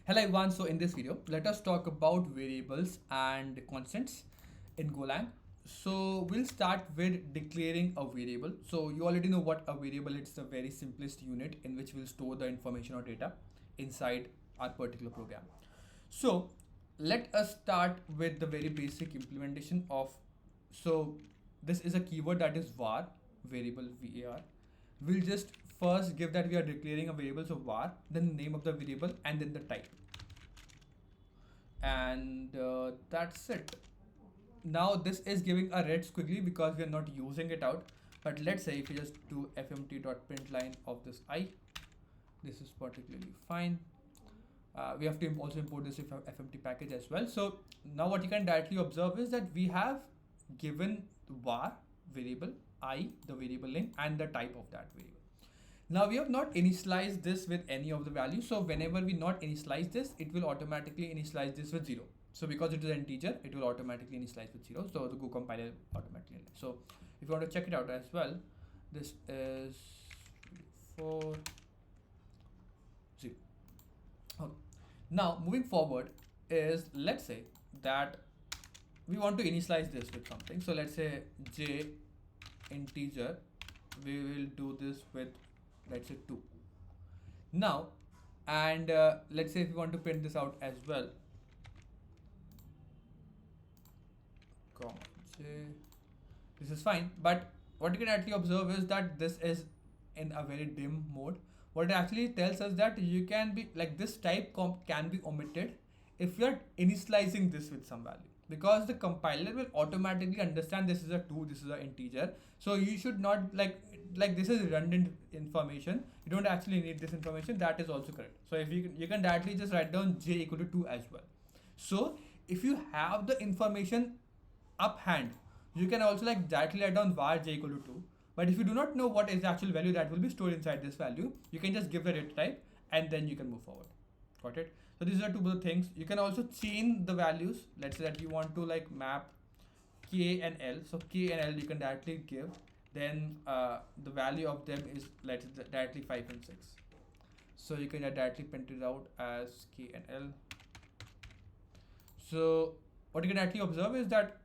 Hello everyone, so in this video, let us talk about variables and constants in Golang. So we'll start with declaring a variable. So you already know what a variable is. It's the very simplest unit in which we'll store the information or data inside our particular program. So let us start with the very basic implementation of, so this is a keyword that is var, variable var. We'll just first give that we are declaring a variable, so var, then the name of the variable and then the type, and that's it. Now this is giving a red squiggly because we are not using it out. But let's say if you just do fmt.println of this I, this is particularly fine. We have to also import this fmt package as well. So now what you can directly observe is that we have given var variable I, the variable name, and the type of that variable. Now we have not initialized this with any of the values. So whenever we not initialize this, it will automatically initialize this with 0. So because it is an integer, it will automatically initialize with 0. So the Go compiler automatically. So if you want to check it out as well, this is 4 0. Okay. Now moving forward is, let's say that we want to initialize this with something. So let's say j integer, we will do this with, let's say 2. Now, and let's say if you want to print this out as well, comma j, this is fine. But what you can actually observe is that this is in a very dim mode. What it actually tells us that you can be like, this type comp can be omitted if you're initializing this with some value, because the compiler will automatically understand this is a 2, this is an integer. So you should not like this is redundant information. You don't actually need this information. That is also correct. So if you can directly just write down j equal to 2 as well. So if you have the information up hand, you can also like directly write down var j equal to 2. But if you do not know what is the actual value that will be stored inside this value, you can just give the data type and then you can move forward. Got it? So these are two other things. You can also chain the values. Let's say that you want to like map k and l. So k and l you can directly give. Then the value of them is, let's say, directly 5 and 6. So you can directly print it out as k and l. So what you can actually observe is that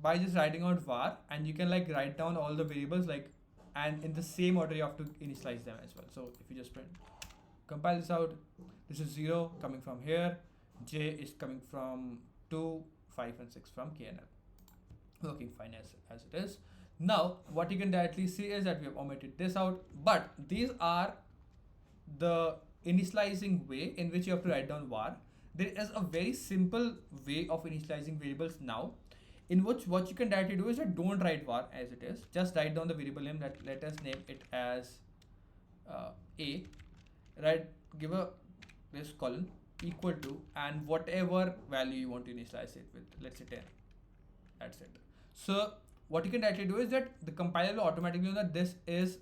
by just writing out var, and you can like write down all the variables like, and in the same order you have to initialize them as well. So if you just print, compile this out, this is 0 coming from here, j is coming from 2, 5 and 6 from k and l. Working fine as it is. Now what you can directly see is that we have omitted this out, but these are the initializing way in which you have to write down var. There is a very simple way of initializing variables now, in which what you can directly do is that don't write var as it is. Just write down the variable name. That let us name it as a. Right, give a this colon equal to, and whatever value you want to initialize it with, let's say 10. That's it. So what you can directly do is that the compiler will automatically know that this is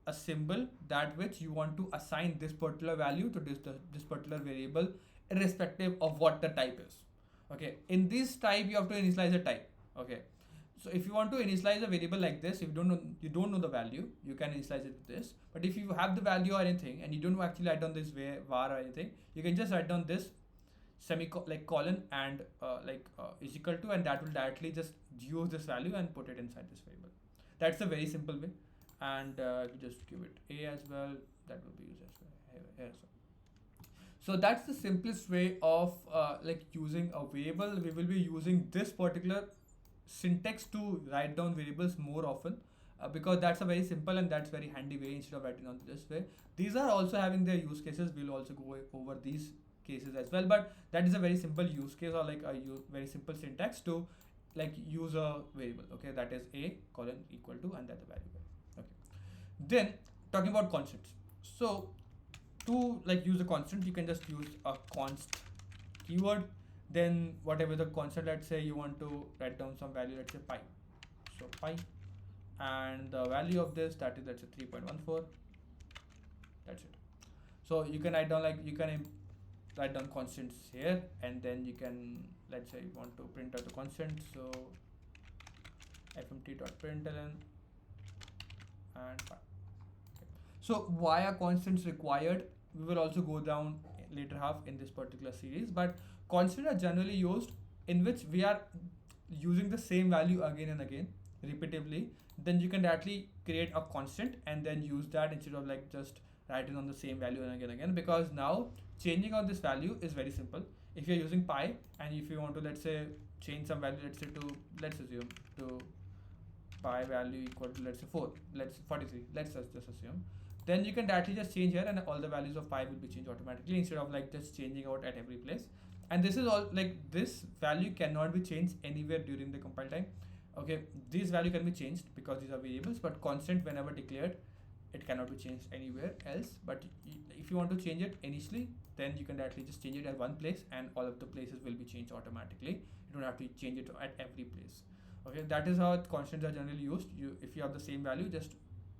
a symbol that which you want to assign this particular value to this particular variable, irrespective of what the type is. Okay, in this type you have to initialize a type. Okay, so if you want to initialize a variable like this, if you don't know the value, you can initialize it with this. But if you have the value or anything and you don't actually write down this var or anything, you can just write down this colon and is equal to, and that will directly just use this value and put it inside this variable. That's a very simple way. And just give it a as well, that will be used as well here. So that's the simplest way of like using a variable. We will be using this particular syntax to write down variables more often, because that's a very simple and that's very handy way instead of writing on this way. These are also having their use cases. We'll also go over these cases as well, but that is a very simple use case, or like a very simple syntax to like use a variable. Okay, that is a colon equal to, and that's the value. Okay, then talking about constants. So to like use a constant, you can just use a const keyword. Then whatever the constant, let's say you want to write down some value, let's say pi. So pi, and the value of this, that is, let's say 3.14. That's it. So you can write down like, you can write down constants here, and then you can, let's say you want to print out the constant. So fmt.println and pi. Okay. So why are constants required? We will also go down later half in this particular series. But constants are generally used in which we are using the same value again and again repeatedly. Then you can directly create a constant and then use that instead of like just writing on the same value and again, because now changing out this value is very simple. If you're using pi and if you want to, let's say, change some value, let's say to, let's assume to pi value equal to, let's say 4, let's 43, let's just assume, then you can directly just change here and all the values of pi will be changed automatically instead of like just changing out at every place. And this is all, like this value cannot be changed anywhere during the compile time. Okay, this value can be changed because these are variables, but constant whenever declared, it cannot be changed anywhere else. But if you want to change it initially, then you can directly just change it at one place and all of the places will be changed automatically. You don't have to change it at every place. Okay, that is how constants are generally used. If you have the same value, just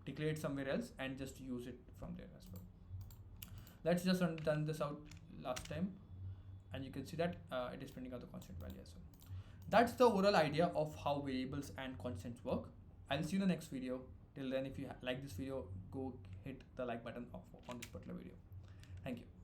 declare it somewhere else and just use it from there as well. Let's just done this out last time, and you can see that it is printing out the constant value as well. That's the overall idea of how variables and constants work. I'll see you in the next video. Till then, if you like this video, go hit the like button on this particular video. Thank you.